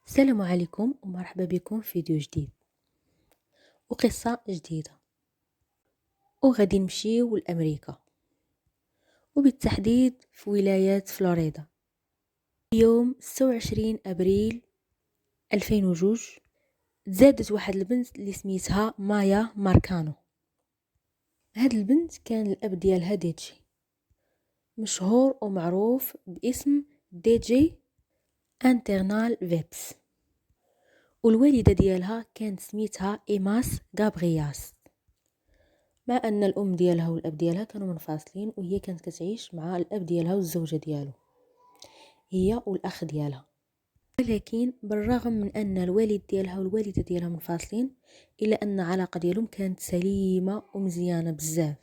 السلام عليكم ومرحبا بكم في فيديو جديد وقصة جديدة. وغادي نمشيو لأمريكا، وبالتحديد في ولاية فلوريدا. يوم 26 أبريل 2002 تزادت واحد البنت اللي سميتها مايا ماركانو. هاد البنت كان الأب ديالها دي جي مشهور ومعروف باسم دي جي انترنال فيبس، والوالدة ديالها كانت سميتها إيماس غابرياس. مع ان الام ديالها والاب ديالها كانوا منفصلين، وهي كانت كتعيش مع الاب ديالها والزوجه ديالو هي والاخ ديالها. ولكن بالرغم من ان الوالد ديالها والوالده ديالها منفصلين، الا ان العلاقه ديالهم كانت سليمه ومزيانه بزاف،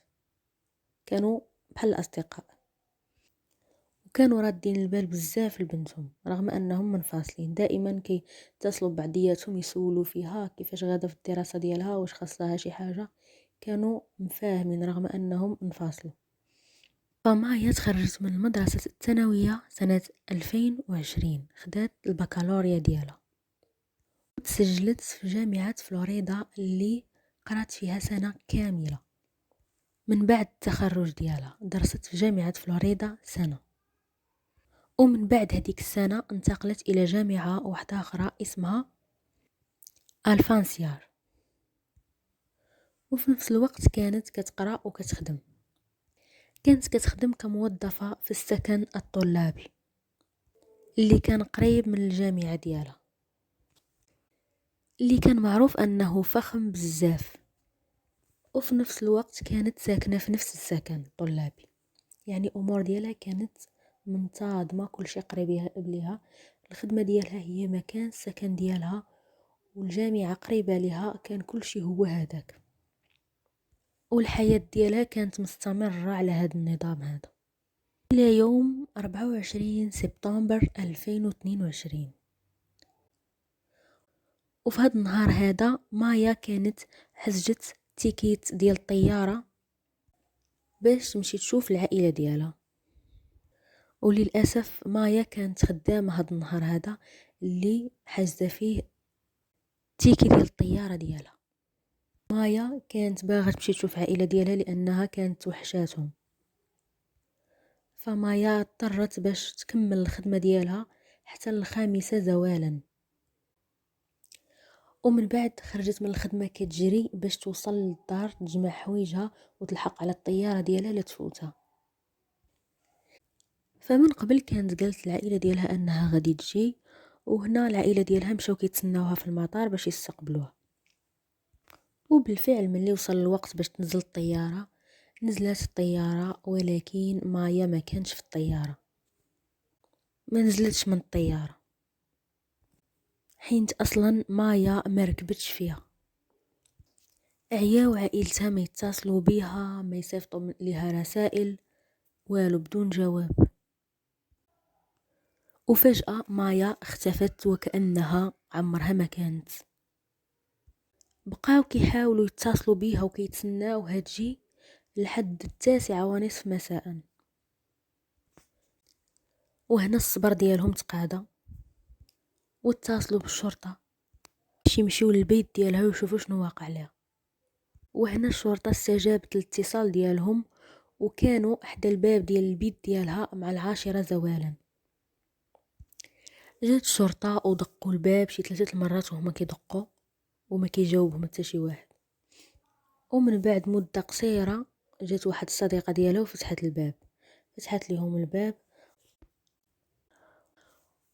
كانوا بحال الاصدقاء، وكانوا رادين البال بزاف لبنتهم رغم انهم منفصلين. دائما كيتصلوا ببعضياتهم يسولوا فيها كيفاش غادا في الدراسه ديالها، واش خاصها شي حاجه. كانوا مفاهمين رغم انهم انفصلوا. فمايا تخرجت من المدرسة الثانوية سنة 2020، خدات البكالوريا ديالها وتسجلت في جامعة فلوريدا اللي قرات فيها سنة كاملة. من بعد التخرج ديالها درست في جامعة فلوريدا سنة، ومن بعد هذيك السنة انتقلت إلى جامعة واحدة أخرى اسمها الفانسيار، وفي نفس الوقت كانت كتقرأ وكتخدم. كانت كتخدم كموظفة في السكن الطلابي اللي كان قريب من الجامعة ديالها، اللي كان معروف أنه فخم بزاف. وفي نفس الوقت كانت ساكنة في نفس السكن الطلابي، يعني أمور ديالها كانت منتظمة، كل شيء قريب ليها. الخدمة ديالها هي مكان السكن ديالها، والجامعة قريبة لها، كان كل شيء هو هذاك. والحياة ديالها كانت مستمرة على هذا النظام هذا إلى يوم 24 سبتمبر 2022. وفي هذا النهار هذا مايا كانت حجت تيكيت ديال الطيارة باش تمشي تشوف العائلة ديالها. وللأسف مايا كانت خدامة هذا النهار هذا اللي حاجزة فيه تيكي ديال الطيارة ديالها. مايا كانت باغا تمشي تشوف العائلة ديالها لأنها كانت توحشاتهم، فمايا اضطرت باش تكمل الخدمة ديالها حتى الخامسة زوالا. ومن بعد خرجت من الخدمة كتجري باش توصل للدار تجمع حوايجها وتلحق على الطيارة ديالها لا تفوتها. فمن قبل كانت قالت العائلة ديالها انها غادي تجي، وهنا العائلة ديالها مشاو كيتسناوها في المطار باش يستقبلوها. وبالفعل ملي وصل الوقت باش تنزل الطيارة، نزلت الطيارة، ولكن مايا ما كانش في الطيارة، ما نزلتش من الطيارة، حينت اصلا مايا ما ركبتش فيها. عياو عائلتها ما يتصلوا بها، ما يصيفطوا لها رسائل، والو، بدون جواب. وفجأة مايا اختفت وكأنها عمرها ما كانت. بقاو كيحاولوا يتصلوا بيها وكيتسناوها تجي لحد 9:30 مساء. وهنا الصبر ديالهم تقاضى، واتصلوا بالشرطة باش يمشيو للبيت ديالها ويشوفوا شنو واقع لها. وهنا الشرطة استجابت للاتصال ديالهم، وكانوا حدا الباب ديال البيت ديالها مع 10 زوالا. جات الشرطة ودقوا الباب شي 3 المرات وهما كيدقوا وما كيجاوبهم حتى شي واحد. ومن بعد مدة قصيرة جات واحد الصديقة ديالها وفتحت الباب، فتحت لهم الباب.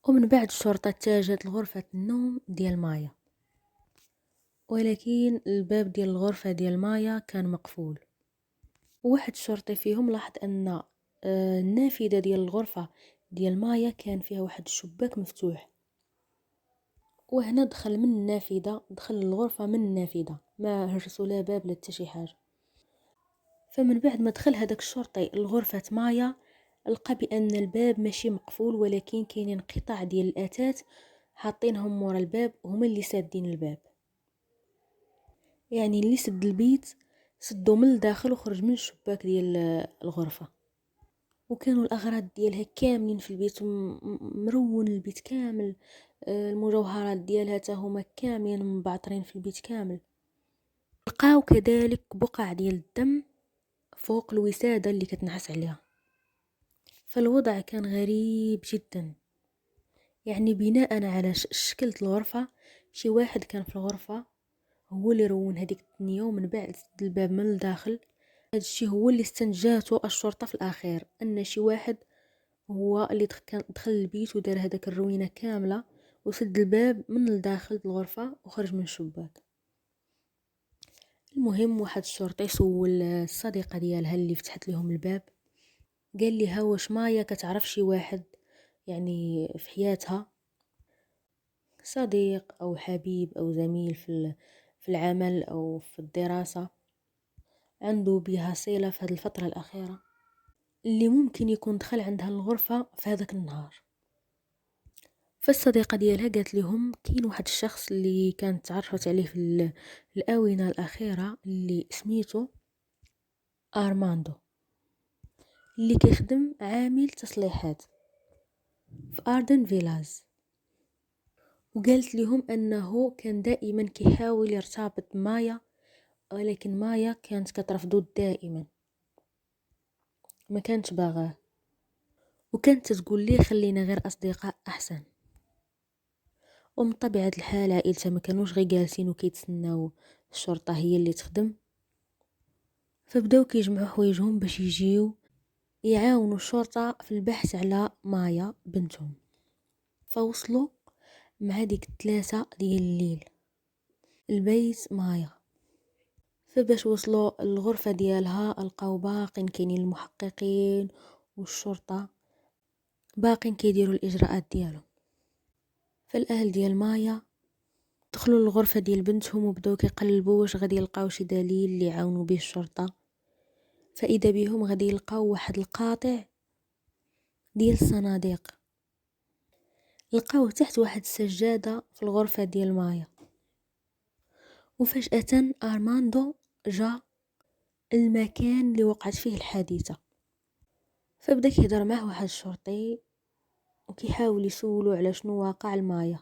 ومن بعد الشرطة اتجهت لغرفة النوم ديال مايا، ولكن الباب ديال الغرفة ديال مايا كان مقفول. وواحد الشرطي فيهم لاحظ ان النافذة ديال الغرفة ديال مايا كان فيها واحد الشباك مفتوح، وهنا دخل من النافذة، دخل الغرفة من النافذة، ما هرسوا لا باب لا حتى شي حاجة. فمن بعد ما دخل هذاك الشرطي لغرفة مايا، لقى بان الباب ماشي مقفول، ولكن كاينين قطع ديال الاتات حاطينهم مورا الباب، هما اللي سادين الباب. يعني اللي سد البيت سدو من الداخل وخرج من الشباك ديال الغرفة. وكانوا الاغراض ديالها كاملين في البيت، مرون البيت كامل المجوهرات ديالها تا هما كاملين مبعترين في البيت كامل. لقاو كذلك بقع ديال الدم فوق الوسادة اللي كتنعس عليها. فالوضع كان غريب جدا، يعني بناء على شكل الغرفة، شي واحد كان في الغرفة هو اللي رون هذيك الدنيا، ومن بعد سد الباب من الداخل. هذا الشيء هو اللي استنتجته الشرطة في الأخير، أن شي واحد هو اللي دخل البيت ودار هذاك الروينة كاملة، وسد الباب من الداخل الغرفة وخرج من الشباك. المهم واحد الشرطي سول الصديقة ديالها اللي فتحت لهم الباب، قال لها واش مايا كتعرف شي واحد يعني في حياتها، صديق أو حبيب أو زميل في العمل أو في الدراسة، عنده بها صلة في هذه الفترة الأخيرة، اللي ممكن يكون دخل عندها الغرفة في هذاك النهار. فالصديقة ديالها قالت لهم كاين واحد الشخص اللي كانت تعرفت عليه في الآونة الأخيرة، اللي سميته أرماندو، اللي كيخدم عامل تصليحات في أردن فيلاز. وقالت لهم أنه كان دائما كيحاول يرتبط مايا، ولكن مايا كانت كترفضه دائما، ما كانت باغاه، وكانت تقول ليه خلينا غير أصدقاء أحسن. ومن طبيعة الحال عائلتها ما كانوش غير جالسين وكيتسناو الشرطة هي اللي تخدم، فبداو كيجمعوا حوايجهم باش يجيو يعاونوا الشرطة في البحث على مايا بنتهم. فوصلوا مع ديك 3 ديال الليل البيت مايا. فباش وصلوا الغرفة ديالها لقاو باقين كاينين المحققين والشرطة باقين كيديروا الإجراءات ديالهم. فالأهل ديال مايا دخلوا للغرفة ديال بنتهم وبداو كيقلبوا واش غادي يلقاو شي دليل اللي يعاونوا به الشرطة. فإذا بهم غادي يلقاو واحد القاطع ديال الصناديق، لقاوه تحت واحد السجادة في الغرفة ديال مايا. وفجأة أرماندو جا المكان اللي وقعت فيه الحادثة، فبدا كيهضر معه واحد الشرطي وكيحاول يسولو على شنو واقع لمايا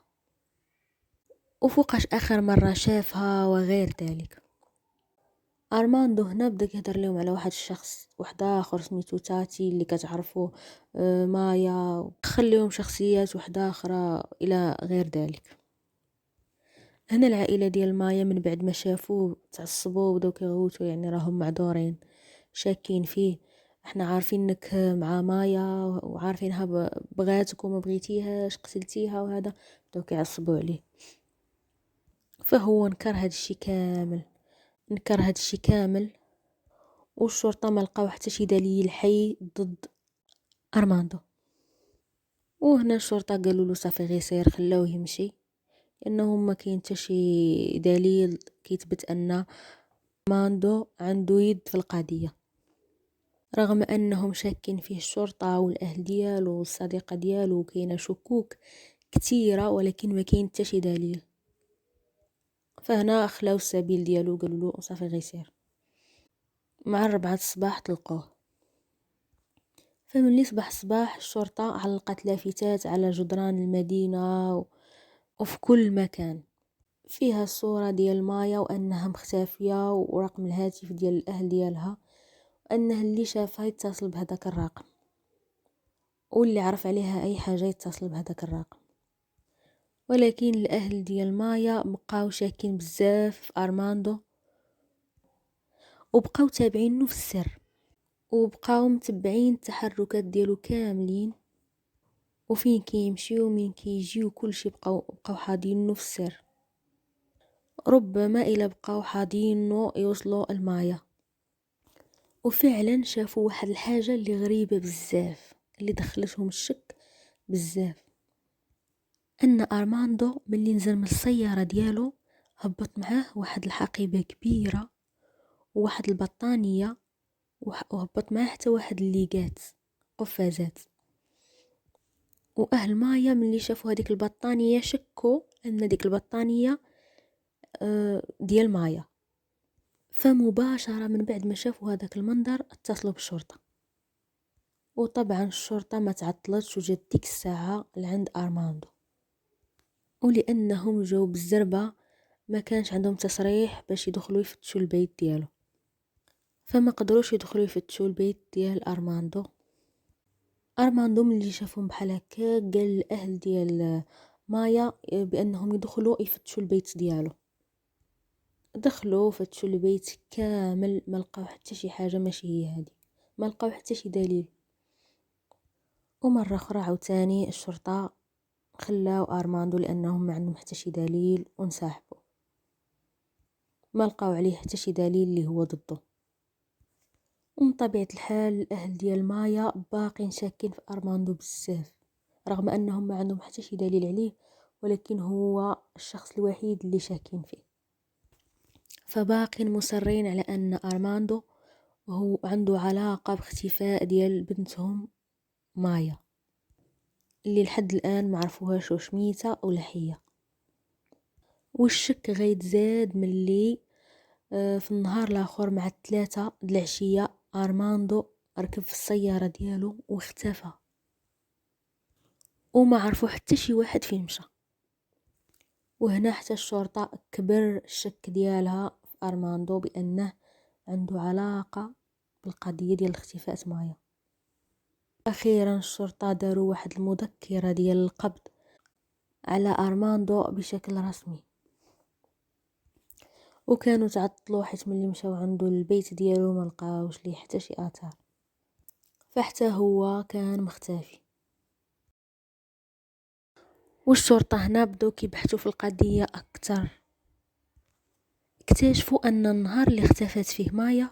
وفوقاش آخر مرة شافها وغير ذلك. أرماندو هنا بدا كيهضر لهم على واحد الشخص واحد آخر سميتو تاتي اللي كتعرفو مايا، خليهم شخصيات واحدة أخرى إلى غير ذلك. هنا العائلة ديال مايا من بعد ما شافوه تعصبوا وبداو كيغوتوا، يعني راهم معذورين شاكين فيه، احنا عارفين انك مع مايا وعارفينها بغاتك وما بغيتيهاش قتلتيها وهذا، بداو كيعصبوا عليه. فهو نكر هاد الشي كامل، والشرطة ما لقاو حتى شي دليل حي ضد أرماندو. وهنا الشرطة قالوا له صافي غير سير، خلاوه يمشي، لأنه ما كاين حتى شي دليل كيثبت أن أرماندو عنده يد في القضية، رغم أنهم شاكين فيه الشرطة والأهل ديالو والصديقة ديالو، كاينة شكوك كتيرة ولكن ما كاين حتى شي دليل. فهنا خلاو السبيل ديالو، قالوا له صافي غير سير. مع 4 الصباح تلقوه. فملي صباح الصباح الشرطة علقت لافتات على جدران المدينة وفي كل مكان فيها الصورة ديال مايا، وأنها مختفية، ورقم الهاتف ديال الأهل ديالها، وأنه اللي شافها يتصل بهذاك الرقم، واللي عرف عليها أي حاجة يتصل بهذاك الرقم. ولكن الأهل ديال مايا بقاو شاكين بزاف في أرماندو، وبقاو تابعينه في السر، وبقاو متبعين التحركات ديالو كاملين، وفين كيمشي ومين كيجي وكل شي بقاو حاضينه في السر. ربما إلا بقاو حاضينه يوصلوا المايا. وفعلا شافوا واحد الحاجة اللي غريبة بزاف، اللي دخلتهم الشك بزاف، أن أرماندو ملي نزل من السيارة ديالو هبط معاه واحد الحقيبة كبيرة وواحد البطانية، وهبط معاه حتى واحد الليقات قفازات. وأهل مايا ملي شافوا هذيك البطانية شكوا أن ديك البطانية ديال مايا. فمباشرة من بعد ما شافوا هذاك المنظر اتصلوا بالشرطة، وطبعا الشرطة ما تعطلتش وجات ديك الساعة لعند أرماندو. ولأنهم جاو بالزربة ما كانش عندهم تصريح باش يدخلوا يفتشوا البيت ديالو، فما قدروش يدخلوا يفتشوا البيت ديال أرماندو. أرماندو ملي شافهم بحال هكا قال الأهل ديال مايا بأنهم يدخلوا يفتشوا البيت ديالو. دخلوا فتشوا البيت كامل، ما لقاو حتى شي حاجة ماشي هي هادي، ما لقاو حتى شي دليل. ومرة أخرى عاوتاني الشرطة خلاو أرماندو لأنهم ما عندهم حتى شي دليل وانسحبوا، ما لقاو عليه حتى شي دليل اللي هو ضده. ومن طبيعة الحال الأهل ديال مايا باقين شاكين في أرماندو بزاف، رغم أنهم ما عندهم حتى شي دليل عليه، ولكن هو الشخص الوحيد اللي شاكين فيه. فباقين مصرين على أن أرماندو هو عنده علاقة باختفاء ديال بنتهم مايا، اللي لحد الآن معرفوهاش واش ميتة أو لحية. والشك غيتزاد ملي في النهار الاخر مع 3 د العشية أرماندو ركب في السيارة ديالو واختفى، وما عرفو حتى شي واحد فين مشى. وهنا حتى الشرطة كبر الشك ديالها في أرماندو بأنه عنده علاقة بالقضية ديال اختفاء مايا. أخيرا الشرطة داروا واحد المذكرة ديال القبض على أرماندو بشكل رسمي، وكانوا تعطلوا حيت ملي مشاو عنده البيت ديالو ما لقاوش ليه حتى شي اثار، فحتى هو كان مختفي. والشرطة هنا بداو كيبحثوا في القضية اكثر. اكتشفوا ان النهار اللي اختفت فيه مايا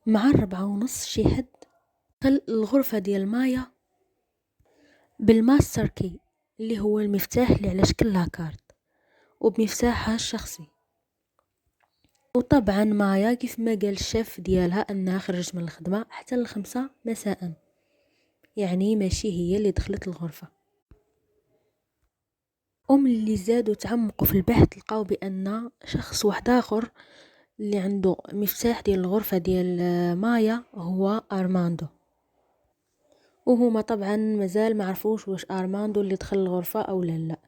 مع 4:30 شي حد دخل الغرفة ديال مايا بالماستر كي اللي هو المفتاح اللي على شكل لاكارت وبمفتاحها الشخصي. وطبعا مايا كيف ما قال الشيف ديالها انها خرجت من الخدمة حتى 5 مساء، يعني ماشي هي اللي دخلت الغرفة. اللي زادوا تعمقوا في البحث لقاو بان شخص واحد اخر اللي عنده مفتاح ديال الغرفة ديال مايا هو أرماندو. وهما طبعا مازال معرفوش واش أرماندو اللي دخل الغرفة او لا.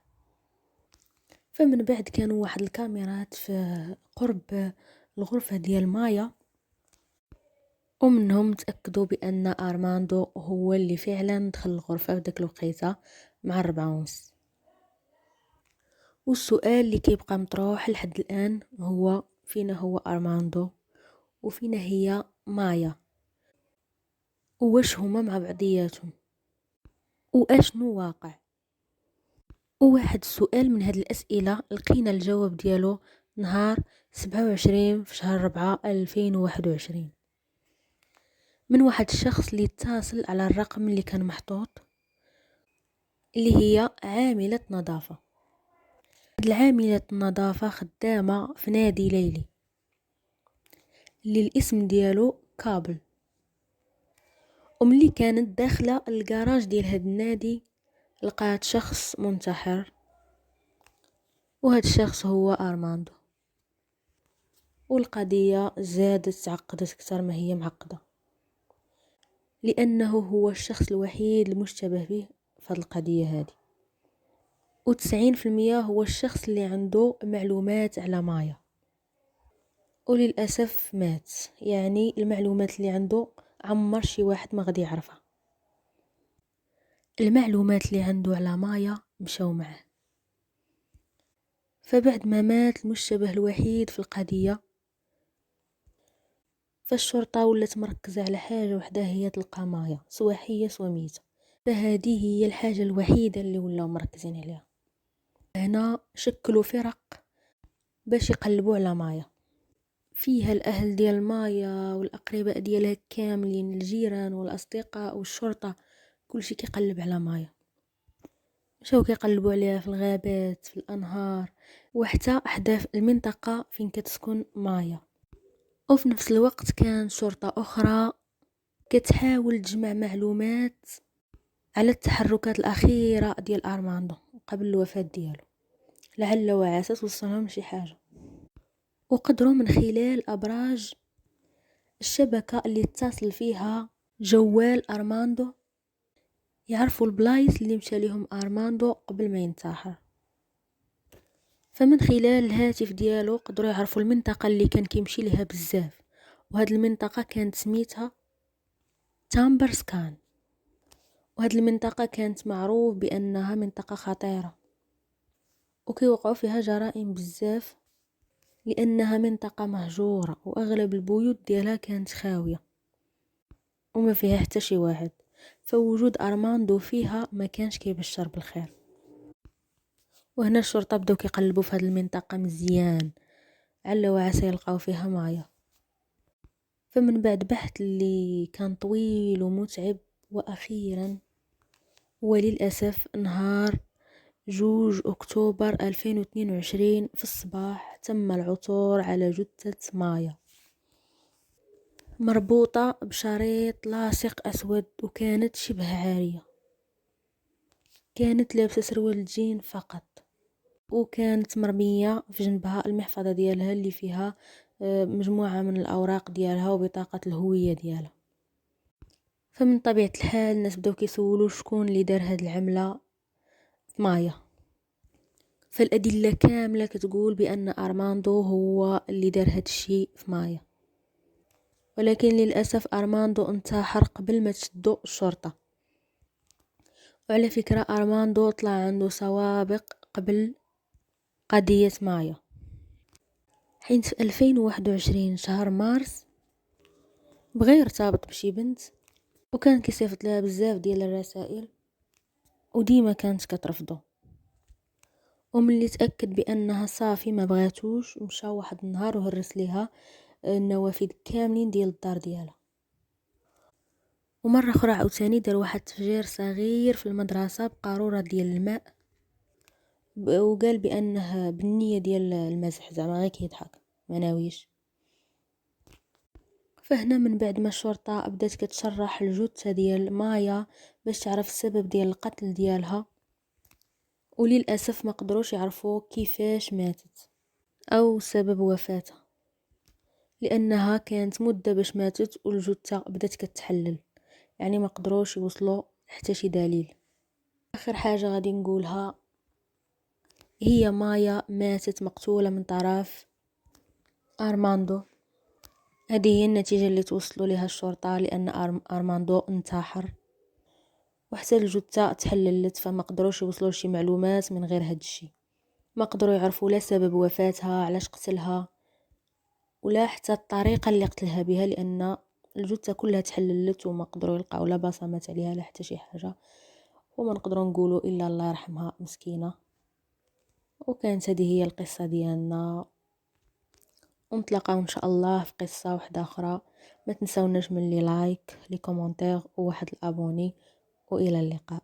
فمن بعد كانوا واحد الكاميرات في قرب الغرفة ديال مايا، ومنهم تأكدوا بأن أرماندو هو اللي فعلا دخل الغرفة في داك الوقيته مع 4:30. والسؤال اللي كيبقى مطروح لحد الآن هو فين هو أرماندو وفين هي مايا، وواش هما مع بعضياتهم، واشنو واقع. وواحد السؤال من هاد الأسئلة لقينا الجواب ديالو نهار 27 في شهر 4 2021 من واحد الشخص اللي اتصل على الرقم اللي كان محطوط، اللي هي عاملة نظافة. العاملة النظافة خدامة في نادي ليلي اللي الاسم ديالو كابل. وملي كانت داخلة الكراج ديال هاد النادي لقات شخص منتحر، وهاد الشخص هو أرماندو. والقضية زادت تعقدت أكثر ما هي معقدة، لأنه هو الشخص الوحيد المشتبه به في هاد القضية هادي، و90% هو الشخص اللي عنده معلومات على مايا. وللأسف مات، يعني المعلومات اللي عنده عمر شي واحد ما غادي يعرفها. المعلومات اللي عنده على مايا مشاو معه. فبعد ما مات المشتبه الوحيد في القضية، فالشرطة ولات مركزة على حاجة وحدة، هي تلقى مايا سوا حية سوا ميتة. فهذه هي الحاجة الوحيدة اللي ولاو مركزين عليها. هنا شكلوا فرق باش يقلبوا على مايا، فيها الأهل ديال مايا والأقرباء ديالها كاملين، الجيران والأصدقاء والشرطة، كلشي كيقلب على مايا. مشاو كيقلبوا عليها في الغابات، في الأنهار، وحتى أحداث المنطقة فين كتسكن مايا. وفي نفس الوقت كان شرطة أخرى كتحاول تجمع معلومات على التحركات الأخيرة ديال أرماندو قبل الوفاة ديالو، لعل وعسى توصلهم شي حاجة. وقدروا من خلال أبراج الشبكة اللي اتصل فيها جوال أرماندو يعرفوا البلايص اللي مشى ليهم أرماندو قبل ما ينتحر. فمن خلال الهاتف ديالو قدروا يعرفوا المنطقة اللي كان كيمشي لها بزاف، وهاد المنطقة كانت سميتها تامبرسكان، وهاد المنطقة كانت معروف بأنها منطقة خطيرة وكيوقعوا فيها جرائم بزاف، لأنها منطقة مهجورة وأغلب البيوت ديالها كانت خاوية وما فيها حتى شي واحد، فوجود أرماندو فيها ما كانش كيبشر بالخير. وهنا الشرطة بداو كيقلبوا في هاد المنطقة مزيان على وعسى يلقاو فيها مايا. فمن بعد بحث اللي كان طويل ومتعب، وأخيرا وللأسف نهار 2 أكتوبر 2022 في الصباح تم العثور على جثة مايا مربوطة بشريط لاصق أسود، وكانت شبه عارية، كانت لابسة سروال جين فقط، وكانت مرمية في جنبها المحفظة ديالها اللي فيها مجموعة من الأوراق ديالها وبطاقة الهوية ديالها. فمن طبيعة الحال الناس بداو كيسولوا شكون اللي دار هاد العملة في مايا. فالأدلة كاملة كتقول بأن أرماندو هو اللي دار هاد الشيء في مايا، ولكن للأسف أرماندو انتحر قبل ما تشدو الشرطة. وعلى فكرة أرماندو طلع عنده سوابق قبل قضية مايا، حين في 2021 شهر مارس بغى يرتبط بشي بنت، وكان كيصيفط لها بزاف ديال الرسائل وديما كانت كترفضه. وملي تأكد بأنها صافي ما بغاتوش، مشى واحد النهار وهرس ليها النوافذ كاملين ديال الدار ديالها. ومرة أخرى عاوتاني دار واحد تفجير صغير في المدرسة بقارورة ديال الماء، وقال بأنه بالنية ديال المزح، زعما غير كيضحك ما ناويش. فهنا من بعد ما الشرطة بدات كتشرح الجثة ديال مايا باش تعرف السبب ديال القتل ديالها، وللأسف ما قدروش يعرفوا كيفاش ماتت أو سبب وفاتها، لأنها كانت مدة باش ماتت والجثة بدات كتحلل، يعني ما قدروش يوصلوا حتى شي دليل. آخر حاجة غادي نقولها هي مايا ماتت مقتولة من طرف أرماندو. هذه هي النتيجة اللي توصلوا لها الشرطة، لأن أرماندو انتحر وحتى الجثة تحللت، فما قدروش يوصلوا لشي معلومات من غير هاد الشي. ما قدروا يعرفوا لا سبب وفاتها، علاش قتلها، ولا حتى الطريقة اللي قتلها بها، لأن الجثة كلها تحللت وما قدروا يلقاو لا بصمات عليها لا حتى شي حاجة. وما نقدروا نقولوا إلا الله يرحمها مسكينة. وكانت هذه هي القصة ديالنا، ونتلاقاو ان شاء الله في قصة واحدة اخرى. ما تنساوناش من لي لايك لي كومونتير وواحد الابوني، والى اللقاء.